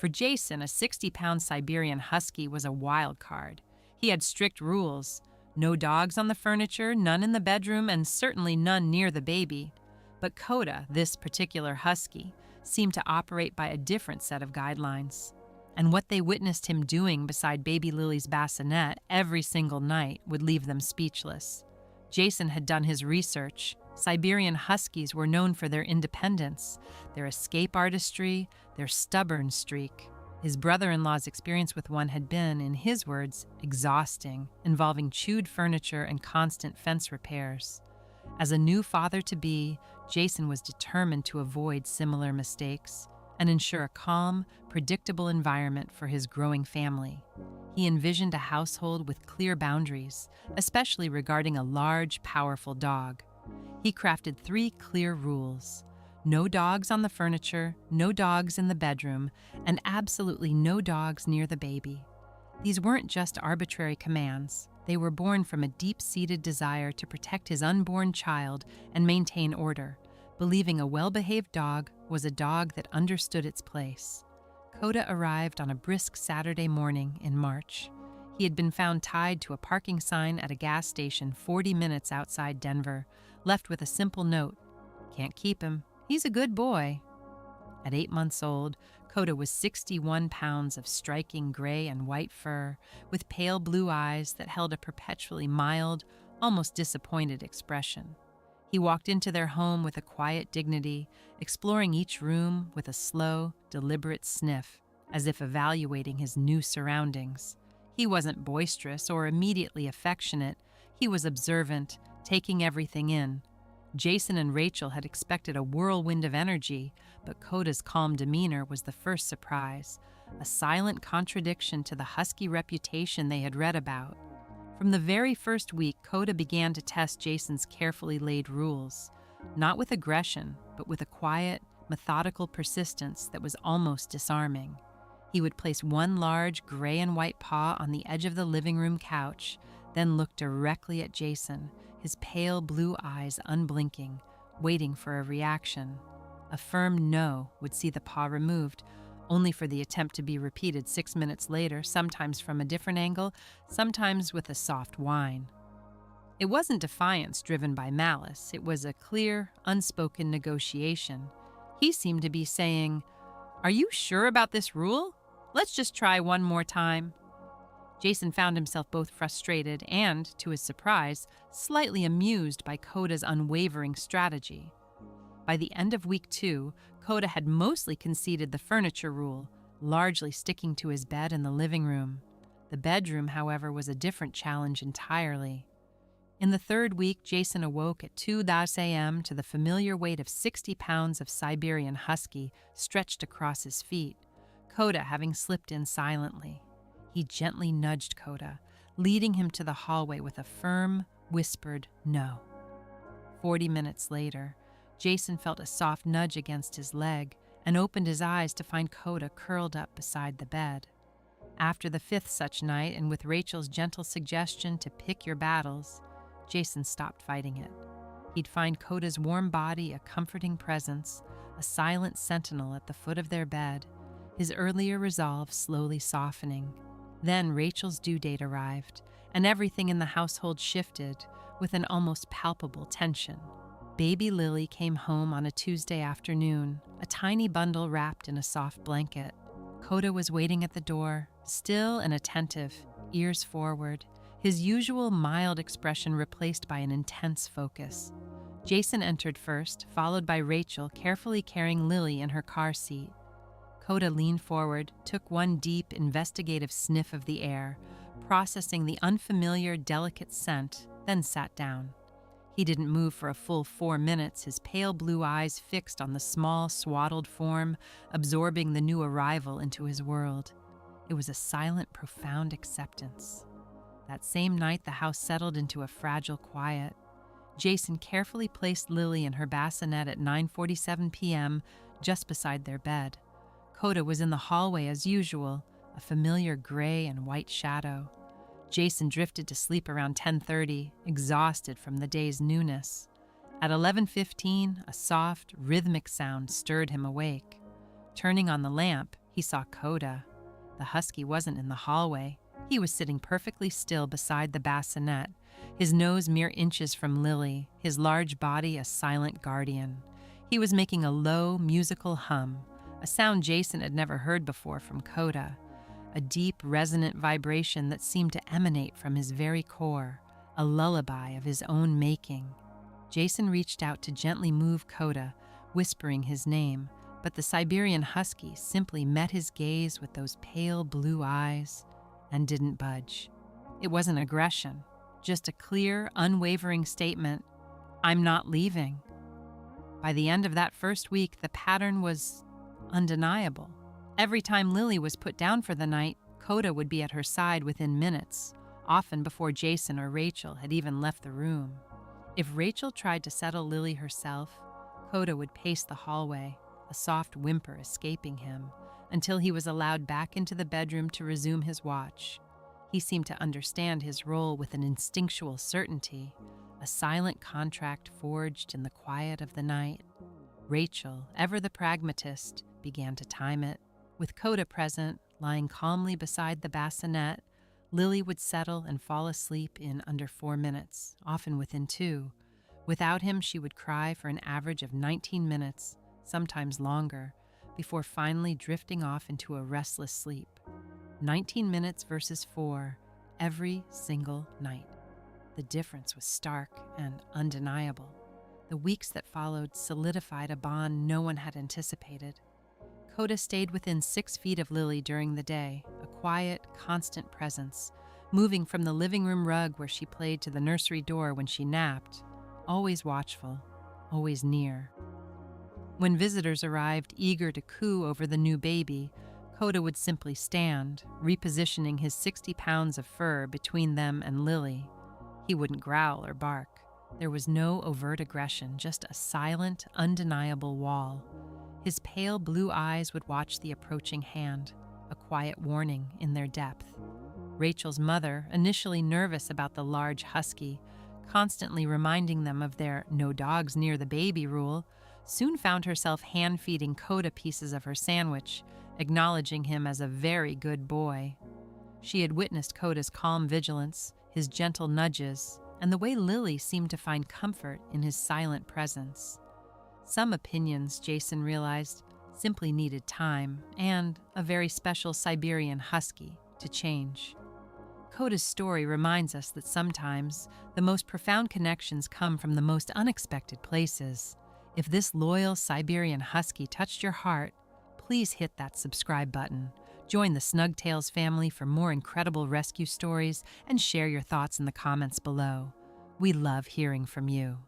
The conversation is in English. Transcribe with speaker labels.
Speaker 1: For Jason, a 60-pound Siberian Husky was a wild card. He had strict rules: no dogs on the furniture, none in the bedroom, and certainly none near the baby. But Koda, this particular Husky, seemed to operate by a different set of guidelines. And what they witnessed him doing beside baby Lily's bassinet every single night would leave them speechless. Jason had done his research. Siberian Huskies were known for their independence, their escape artistry, their stubborn streak. His brother-in-law's experience with one had been, in his words, exhausting, involving chewed furniture and constant fence repairs. As a new father-to-be, Jason was determined to avoid similar mistakes and ensure a calm, predictable environment for his growing family. He envisioned a household with clear boundaries, especially regarding a large, powerful dog. He crafted 3 clear rules: no dogs on the furniture, no dogs in the bedroom, and absolutely no dogs near the baby. These weren't just arbitrary commands. They were born from a deep-seated desire to protect his unborn child and maintain order, believing a well-behaved dog was a dog that understood its place. Koda arrived on a brisk Saturday morning in March. He had been found tied to a parking sign at a gas station 40 minutes outside Denver, left with a simple note: "Can't keep him. He's a good boy." At 8 months old, Koda was 61 pounds of striking gray and white fur, with pale blue eyes that held a perpetually mild, almost disappointed expression. He walked into their home with a quiet dignity, exploring each room with a slow, deliberate sniff, as if evaluating his new surroundings. He wasn't boisterous or immediately affectionate. He was observant, taking everything in. Jason and Rachel had expected a whirlwind of energy, but Koda's calm demeanor was the first surprise, a silent contradiction to the husky reputation they had read about. From the very first week, Koda began to test Jason's carefully laid rules, not with aggression, but with a quiet, methodical persistence that was almost disarming. He would place one large gray and white paw on the edge of the living room couch, then look directly at Jason, his pale blue eyes unblinking, waiting for a reaction. A firm no would see the paw removed, only for the attempt to be repeated 6 minutes later, sometimes from a different angle, sometimes with a soft whine. It wasn't defiance driven by malice. It was a clear, unspoken negotiation. He seemed to be saying, "Are you sure about this rule? Let's just try one more time." Jason found himself both frustrated and, to his surprise, slightly amused by Koda's unwavering strategy. By the end of week 2, Koda had mostly conceded the furniture rule, largely sticking to his bed in the living room. The bedroom, however, was a different challenge entirely. In the 3rd week, Jason awoke at 2 a.m. to the familiar weight of 60 pounds of Siberian Husky stretched across his feet, Koda having slipped in silently. He gently nudged Koda, leading him to the hallway with a firm, whispered no. 40 minutes later, Jason felt a soft nudge against his leg and opened his eyes to find Koda curled up beside the bed. After the 5th such night, and with Rachel's gentle suggestion to pick your battles, Jason stopped fighting it. He'd find Koda's warm body a comforting presence, a silent sentinel at the foot of their bed, his earlier resolve slowly softening. Then Rachel's due date arrived, and everything in the household shifted with an almost palpable tension. Baby Lily came home on a Tuesday afternoon, a tiny bundle wrapped in a soft blanket. Koda was waiting at the door, still and attentive, ears forward, his usual mild expression replaced by an intense focus. Jason entered first, followed by Rachel carefully carrying Lily in her car seat. Koda leaned forward, took one deep, investigative sniff of the air, processing the unfamiliar, delicate scent, then sat down. He didn't move for a full 4 minutes, his pale blue eyes fixed on the small, swaddled form, absorbing the new arrival into his world. It was a silent, profound acceptance. That same night, the house settled into a fragile quiet. Jason carefully placed Lily in her bassinet at 9:47 p.m., just beside their bed. Koda was in the hallway as usual, a familiar gray and white shadow. Jason drifted to sleep around 10:30, exhausted from the day's newness. At 11:15, a soft, rhythmic sound stirred him awake. Turning on the lamp, He saw Koda. The husky wasn't in the hallway. He was sitting perfectly still beside the bassinet, his nose mere inches from Lily, his large body a silent guardian. He was making a low, musical hum, a sound Jason had never heard before from Koda, a deep, resonant vibration that seemed to emanate from his very core, a lullaby of his own making. Jason reached out to gently move Koda, whispering his name, but the Siberian Husky simply met his gaze with those pale blue eyes and didn't budge. It wasn't aggression, just a clear, unwavering statement, "I'm not leaving." By the end of that first week, the pattern was undeniable. Every time Lily was put down for the night, Koda would be at her side within minutes, often before Jason or Rachel had even left the room. If Rachel tried to settle Lily herself, Koda would pace the hallway, a soft whimper escaping him, until he was allowed back into the bedroom to resume his watch. He seemed to understand his role with an instinctual certainty, a silent contract forged in the quiet of the night. Rachel, ever the pragmatist, began to time it. With Koda present, lying calmly beside the bassinet, Lily would settle and fall asleep in under 4 minutes, often within 2. Without him, she would cry for an average of 19 minutes, sometimes longer, before finally drifting off into a restless sleep. 19 minutes versus 4, every single night. The difference was stark and undeniable. The weeks that followed solidified a bond no one had anticipated. Koda stayed within 6 feet of Lily during the day, a quiet, constant presence, moving from the living room rug where she played to the nursery door when she napped, always watchful, always near. When visitors arrived eager to coo over the new baby, Koda would simply stand, repositioning his 60 pounds of fur between them and Lily. He wouldn't growl or bark. There was no overt aggression, just a silent, undeniable wall. His pale blue eyes would watch the approaching hand, a quiet warning in their depth. Rachel's mother, initially nervous about the large husky, constantly reminding them of their "no dogs near the baby" rule, soon found herself hand-feeding Koda pieces of her sandwich, acknowledging him as a very good boy. She had witnessed Koda's calm vigilance, his gentle nudges, and the way Lily seemed to find comfort in his silent presence. Some opinions, Jason realized, simply needed time and a very special Siberian Husky to change. Koda's story reminds us that sometimes the most profound connections come from the most unexpected places. If this loyal Siberian Husky touched your heart, please hit that subscribe button. Join the Snug Tales family for more incredible rescue stories and share your thoughts in the comments below. We love hearing from you.